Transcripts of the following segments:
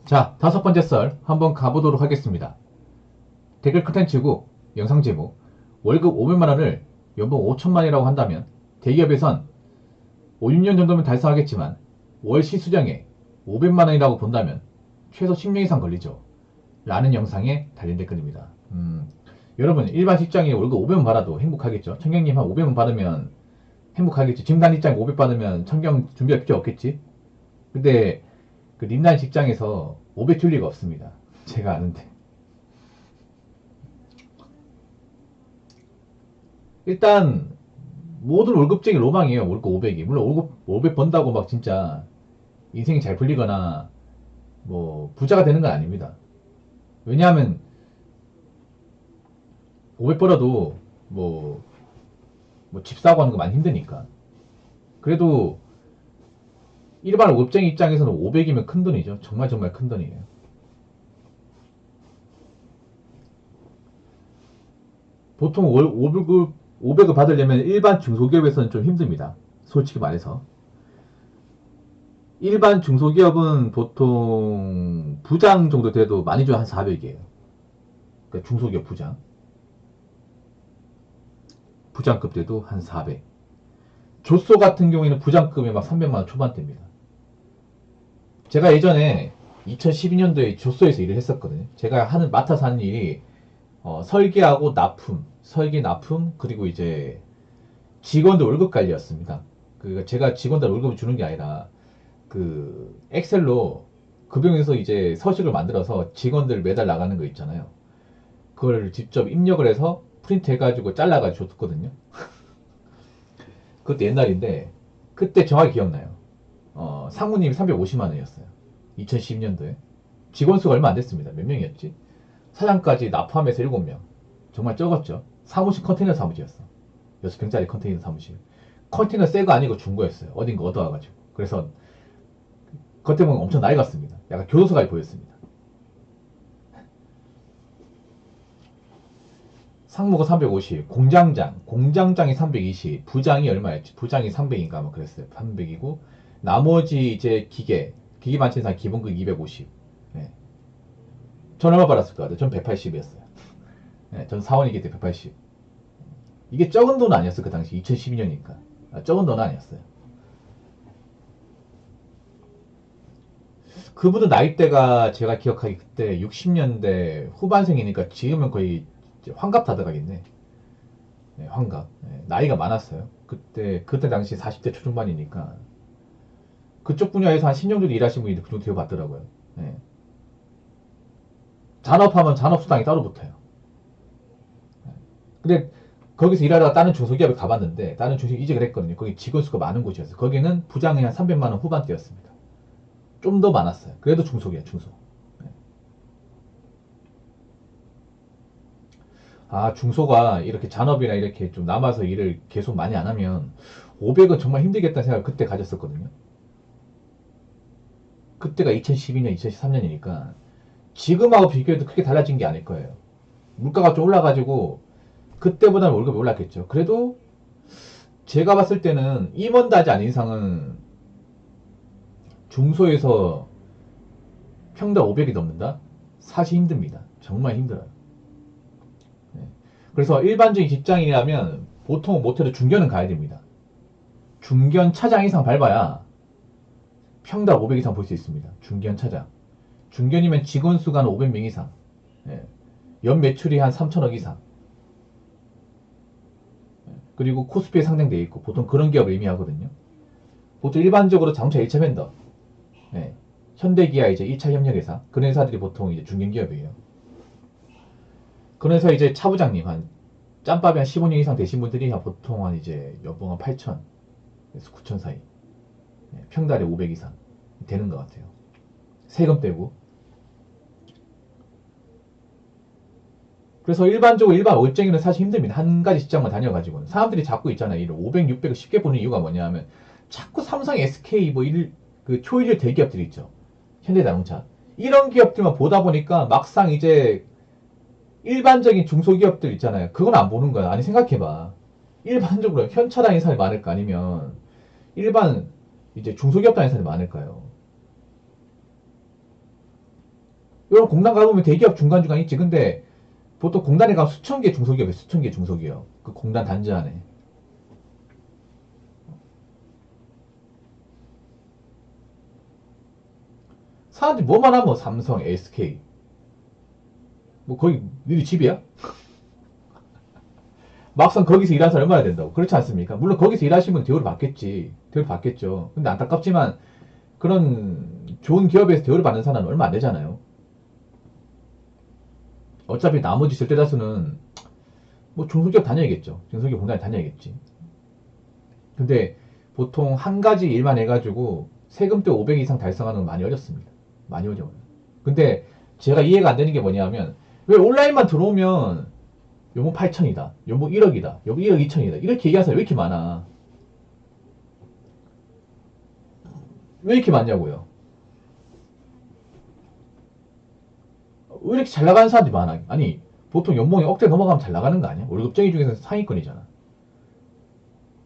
자, 다섯 번째 썰 한번 가보도록 하겠습니다. 댓글 컨텐츠고 영상 제목 월급 500만원을 연봉 5천만이라고 한다면 대기업에선 5, 6년 정도면 달성하겠지만 월 시수령에 500만원이라고 본다면 최소 10년 이상 걸리죠. 라는 영상에 달린 댓글입니다. 여러분 일반 직장에 월급 500만 받아도 행복하겠죠? 청경님 한 500만 받으면 행복하겠지. 지금 직장 500 받으면 청경 준비할 필요 없겠지? 근데 그 님단 직장에서 500 줄 리가 없습니다. 제가 아는데. 일단 모든 월급쟁이 로망이에요. 월급 500이. 물론 월급 500 번다고 막 진짜 인생이 잘 풀리거나 뭐 부자가 되는 건 아닙니다. 왜냐하면 500 벌어도 집 사고 하는 거 많이 힘드니까. 그래도 일반 월급쟁이 입장에서는 500이면 큰 돈이죠. 정말 정말 큰 돈이에요. 보통 월 500을 받으려면 일반 중소기업에서는 좀 힘듭니다. 솔직히 말해서. 일반 중소기업은 보통 부장 정도 돼도 많이 줘야 한 400이에요. 그러니까 중소기업 부장. 부장급 돼도 한 400. 조소 같은 경우에는 부장급이 막 300만원 초반대입니다. 제가 예전에 2012년도에 조소에서 일을 했었거든요. 제가 맡아서 하는 일이 설계하고 납품, 설계 납품, 그리고 이제 직원들 월급 관리였습니다. 제가 직원들 월급을 주는 게 아니라 그 엑셀로 급여에서 이제 서식을 만들어서 직원들 매달 나가는 거 있잖아요. 그걸 직접 입력을 해서 프린트 해가지고 잘라가지고 줬거든요. 그것도 옛날인데 그때 정확히 기억나요. 상무님이 350만 원이었어요. 2012년도에. 직원 수가 얼마 안 됐습니다. 몇 명이었지? 사장까지 납포함해서 7명. 정말 적었죠. 사무실 컨테이너 사무실이었어. 6평짜리 컨테이너 사무실. 컨테이너 새거 아니고 중고였어요. 어딘가 얻어와가지고. 그래서 겉에 보면 엄청 낡았습니다. 약간 교도소까지 보였습니다. 상무가 350, 공장장이 320, 부장이 얼마였지? 부장이 300인가 뭐 그랬어요. 300이고 나머지 이제 기계 만체사 기본급 250. 네. 전 얼마 받았을 것 같아요? 전 180이었어요. 네, 전 사원이기 때문에 180. 이게 적은 돈은 아니었어요. 그 당시 2012년이니까. 적은 돈은 아니었어요. 그분은 나이대가 제가 기억하기 그때 60년대 후반생이니까 지금은 거의 환갑 다 돼가겠네. 네, 환갑. 네, 나이가 많았어요. 그때 당시 40대 초중반이니까. 그쪽 분야에서 한 10년 정도 일하신 분이 그 정도 대우받더라고요. 네. 잔업하면 잔업수당이 따로 붙어요. 근데 거기서 일하다가 다른 중소기업에 가봤는데, 다른 중소기업 이직을 했거든요. 거기 직원 수가 많은 곳이었어요. 거기는 부장이 한 300만원 후반대였습니다. 좀 더 많았어요. 그래도 중소기업, 중소. 네. 아, 중소가 이렇게 잔업이나 이렇게 좀 남아서 일을 계속 많이 안 하면 500은 정말 힘들겠다는 생각을 그때 가졌었거든요. 그때가 2012년, 2013년이니까 지금하고 비교해도 크게 달라진 게 아닐 거예요. 물가가 좀 올라가지고 그때보다는 월급이 올랐겠죠. 그래도 제가 봤을 때는 임원다지 아닌 이상은 중소에서 평당 500이 넘는다? 사실 힘듭니다. 정말 힘들어요. 네. 그래서 일반적인 직장인이라면 보통 못해도 중견은 가야 됩니다. 중견 차장 이상 밟아야 평당 500 이상 볼 수 있습니다. 중견 차장. 중견이면 직원 수가 한 500명 이상. 예. 연 매출이 한 3천억 이상. 그리고 코스피에 상장되어 있고 보통 그런 기업을 의미하거든요. 보통 일반적으로 자동차 1차 벤더, 예. 현대기아 이제 1차 협력회사 그런 회사들이 보통 이제 중견기업이에요. 그런 회사 이제 차부장님 한 짬밥이 한 15년 이상 되신 분들이 보통 한 이제 연봉 한 8천 에서 9천 사이, 예. 평달에 500 이상 되는 것 같아요. 세금 빼고. 그래서 일반적으로 일반 월쟁이는 사실 힘듭니다. 한 가지 직장만 다녀가지고는. 사람들이 자꾸 있잖아요. 이런 500, 600을 쉽게 보는 이유가 뭐냐 하면 자꾸 삼성, SK 그 초일류 대기업들이 있죠. 현대자동차. 이런 기업들만 보다 보니까 막상 이제 일반적인 중소기업들 있잖아요. 그건 안 보는 거야. 아니 생각해봐. 일반적으로 현차 다니는 사람이 많을까 아니면 일반 이제 중소기업 다니는 사람이 많을까요? 여러분 공단 가보면 대기업 중간중간 있지. 근데 보통 공단에 가면 수천 개 중소기업이 수천 개 중소기업. 그 공단 단지 안에. 사람들이 뭐만 하면 삼성, SK. 뭐 거기 너희 집이야? 막상 거기서 일한 사람 얼마나 된다고. 그렇지 않습니까? 물론 거기서 일하시면 대우를 받겠지. 대우를 받겠죠. 근데 안타깝지만 그런 좋은 기업에서 대우를 받는 사람은 얼마 안 되잖아요. 어차피 나머지 절대 다수는 뭐 중소기업 다녀야겠죠. 중소기업 공단에 다녀야겠지. 근데 보통 한 가지 일만 해가지고 세금대 500 이상 달성하는 건 많이 어렵습니다. 많이 어려워요. 근데 제가 이해가 안 되는 게 뭐냐면 왜 온라인만 들어오면 요거 8천이다. 요거 1억이다. 요거 1억 2천이다. 이렇게 얘기하는 사람이 왜 이렇게 많아? 왜 이렇게 많냐고요? 왜 이렇게 잘 나가는 사람들이 많아? 아니, 보통 연봉이 억대 넘어가면 잘 나가는 거 아니야? 월급쟁이 중에서 상위권이잖아.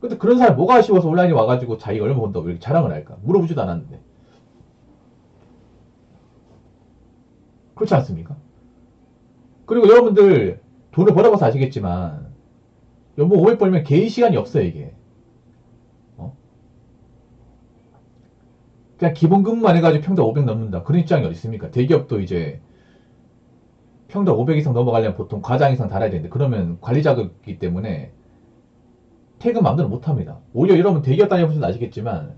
근데 그런 사람이 뭐가 아쉬워서 온라인에 와가지고 자기가 얼마 번다고 이렇게 자랑을 할까? 물어보지도 않았는데. 그렇지 않습니까? 그리고 여러분들 돈을 벌어봐서 아시겠지만 연봉 500 벌면 개인 시간이 없어요, 이게. 어? 그냥 기본 근무만 해가지고 평당 500 넘는다. 그런 입장이 어디 있습니까? 대기업도 이제 평당 500 이상 넘어가려면 보통 과장 이상 달아야 되는데 그러면 관리 자격이기 때문에 퇴근 마음대로 못합니다. 오히려 여러분 대기업 다녀보시면 아시겠지만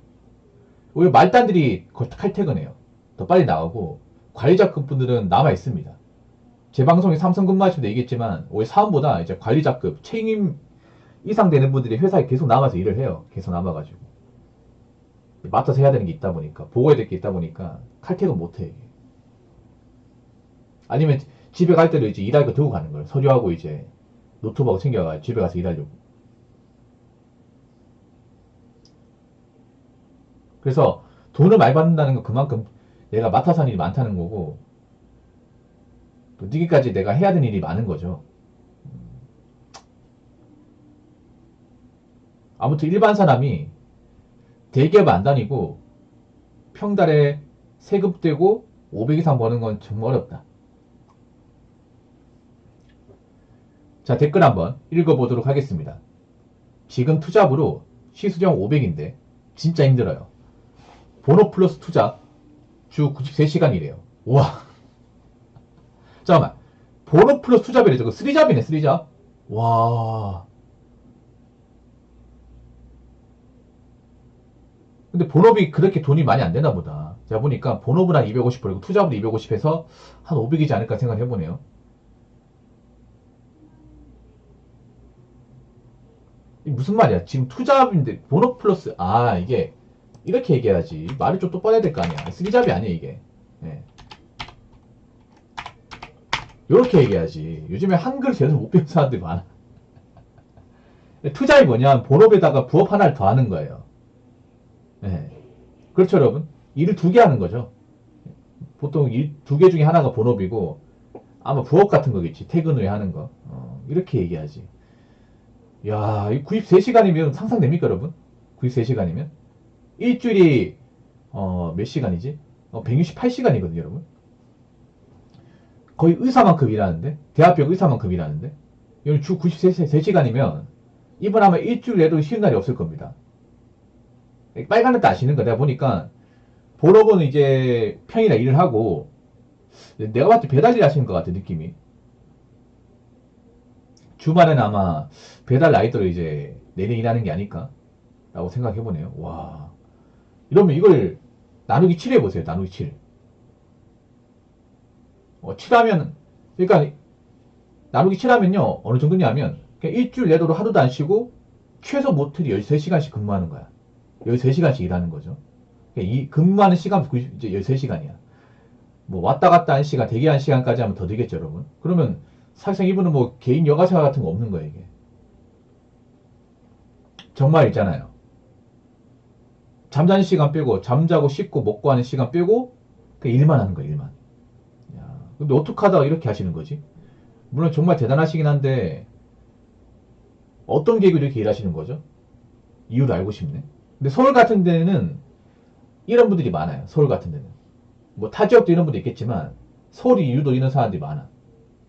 오히려 말단들이 칼퇴근해요. 더 빨리 나가고 관리자급 분들은 남아 있습니다. 제 방송에 삼성 근무하시면 얘기했지만 오히려 사원보다 이제 관리자급 책임 이상 되는 분들이 회사에 계속 남아서 일을 해요. 계속 남아가지고 맡아서 해야 되는 게 있다 보니까 보고해야 될 게 있다 보니까 칼퇴근 못해 이게. 아니면 집에 갈 때도 이제 일할 거 들고 가는 거예요. 서류하고 이제 노트북하고 챙겨가 집에 가서 일하려고. 그래서 돈을 많이 받는다는 건 그만큼 내가 맡아서 하는 일이 많다는 거고 또 늦게까지 내가 해야 되는 일이 많은 거죠. 아무튼 일반 사람이 대기업 안 다니고 평달에 세금 떼고 500 이상 버는 건 정말 어렵다. 자, 댓글 한번 읽어보도록 하겠습니다. 지금 투잡으로 시수령 500인데 진짜 힘들어요. 보너 플러스 투잡 주 93시간이래요. 우와. 잠깐만. 보너 플러스 투잡이래. 저거 3잡이네, 3잡. 와. 근데 본업이 그렇게 돈이 많이 안 되나 보다. 제가 보니까 본업은 한 250 벌고 투잡으로 250 해서 한 500이지 않을까 생각을 해보네요. 무슨 말이야? 지금 투잡인데 본업 플러스 이게 이렇게 얘기해야지. 말을 좀 똑바로 해야 될 거 아니야. 3잡이 아니야 이게. 네. 요렇게 얘기해야지. 요즘에 한글 제대로 못 배운 사람들이 많아. 투잡이 뭐냐? 본업에다가 부업 하나를 더 하는 거예요. 네. 그렇죠, 여러분? 일을 두 개 하는 거죠. 보통 일 두 개 중에 하나가 본업이고 아마 부업 같은 거겠지. 퇴근 후에 하는 거. 이렇게 얘기하지. 야, 이 구입 3시간이면 상상됩니까, 여러분? 구입 3시간이면? 일주일이 몇 시간이지? 168시간이거든요, 여러분. 거의 의사만큼 일하는데? 대학병 의사만큼 일하는데? 이건 주 93시간이면 이번 아마 일주일 내도 쉬는 날이 없을 겁니다. 빨간 듯 아시는 거 내가 보니까 본업은 이제 평일에 일을 하고 내가 봤을 때 배달 일 하시는 것 같아 느낌이. 주말에는 아마 배달 라이더로 이제 내내 일하는 게 아닐까 라고 생각해보네요. 와, 이러면 이걸 나누기 7 해보세요. 나누기 7. 7하면 그러니까 나누기 7하면요 어느 정도냐면 그냥 일주일 내도록 하루도 안 쉬고 최소 못해도 13시간씩 근무하는 거야. 13시간씩 일하는 거죠. 그러니까 이 근무하는 시간 이제 13시간이야. 뭐 왔다 갔다 한 시간, 대기한 시간까지 하면 더 되겠죠, 여러분. 그러면 사실상 이분은 뭐 개인 여가생활 같은 거 없는 거예요, 이게. 정말 있잖아요. 잠자는 시간 빼고, 잠자고 씻고 먹고 하는 시간 빼고, 그 일만 하는 거예요, 일만. 야, 근데 어떻게 하다가 이렇게 하시는 거지? 물론 정말 대단하시긴 한데, 어떤 계획으로 이렇게 일하시는 거죠? 이유를 알고 싶네. 근데 서울 같은 데는 이런 분들이 많아요, 서울 같은 데는. 뭐 타 지역도 이런 분도 있겠지만, 서울이 유독 이런 사람들이 많아.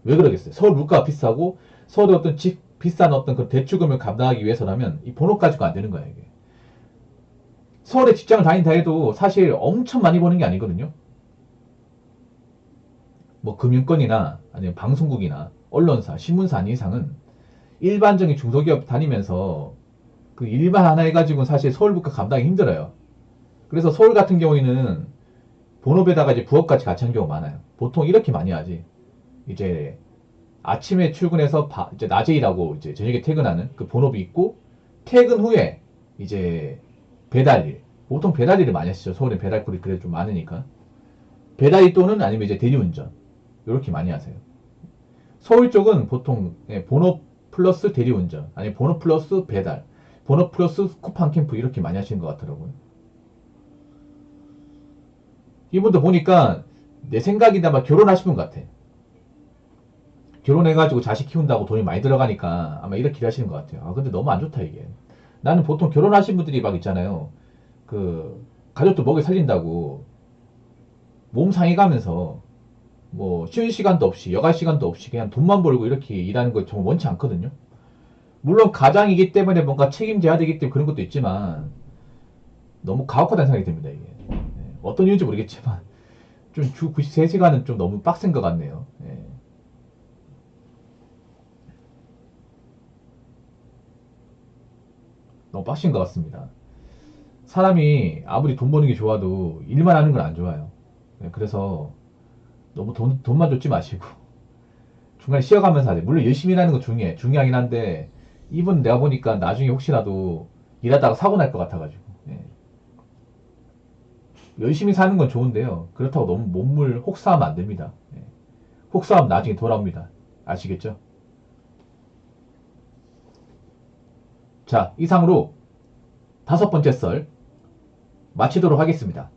왜 그러겠어요? 서울 물가가 비싸고 서울의 어떤 비싼 어떤 그 대출금을 감당하기 위해서라면 이 본업 가지고 안 되는 거야 이게. 서울에 직장을 다닌다 해도 사실 엄청 많이 버는 게 아니거든요. 뭐 금융권이나 아니면 방송국이나 언론사, 신문사 아닌 이상은 일반적인 중소기업 다니면서 그 일만 하나 해가지고는 사실 서울 물가 감당이 힘들어요. 그래서 서울 같은 경우에는 본업에다가 이제 부업까지 같이 하는 경우가 많아요. 보통 이렇게 많이 하지. 이제 아침에 출근해서 이제 낮에 일하고 이제 저녁에 퇴근하는 그 본업이 있고 퇴근 후에 이제 배달일. 보통 배달일을 많이 하시죠. 서울에 배달콜이 그래도 좀 많으니까. 배달일 또는 아니면 이제 대리운전. 이렇게 많이 하세요. 서울 쪽은 보통 본업 플러스 대리운전, 아니 본업 플러스 배달, 본업 플러스 쿠팡 캠프 이렇게 많이 하시는 것 같더라고요. 이분도 보니까 내 생각인데 아마 결혼하신 분 같아. 결혼해가지고 자식 키운다고 돈이 많이 들어가니까 아마 이렇게 일하시는 것 같아요. 아 근데 너무 안 좋다 이게. 나는 보통 결혼하신 분들이 막 있잖아요. 그 가족도 먹여 살린다고 몸 상해가면서 뭐 쉬는 시간도 없이 여가 시간도 없이 그냥 돈만 벌고 이렇게 일하는 거 정말 원치 않거든요. 물론 가장이기 때문에 뭔가 책임져야 되기 때문에 그런 것도 있지만 너무 가혹하다는 생각이 듭니다 이게. 어떤 이유인지 모르겠지만 좀 주 93시간은 좀 너무 빡센 것 같네요. 너무 빡신 것 같습니다. 사람이 아무리 돈 버는 게 좋아도 일만 하는 건 안 좋아요. 그래서 너무 돈만 쫓지 마시고 중간에 쉬어가면서 하세요. 물론 열심히 일하는 거 중요하긴 한데 이분 내가 보니까 나중에 혹시라도 일하다가 사고 날 것 같아가지고 열심히 사는 건 좋은데요. 그렇다고 너무 몸을 혹사하면 안 됩니다. 혹사하면 나중에 돌아옵니다. 아시겠죠? 자, 이상으로 5번째 썰 마치도록 하겠습니다.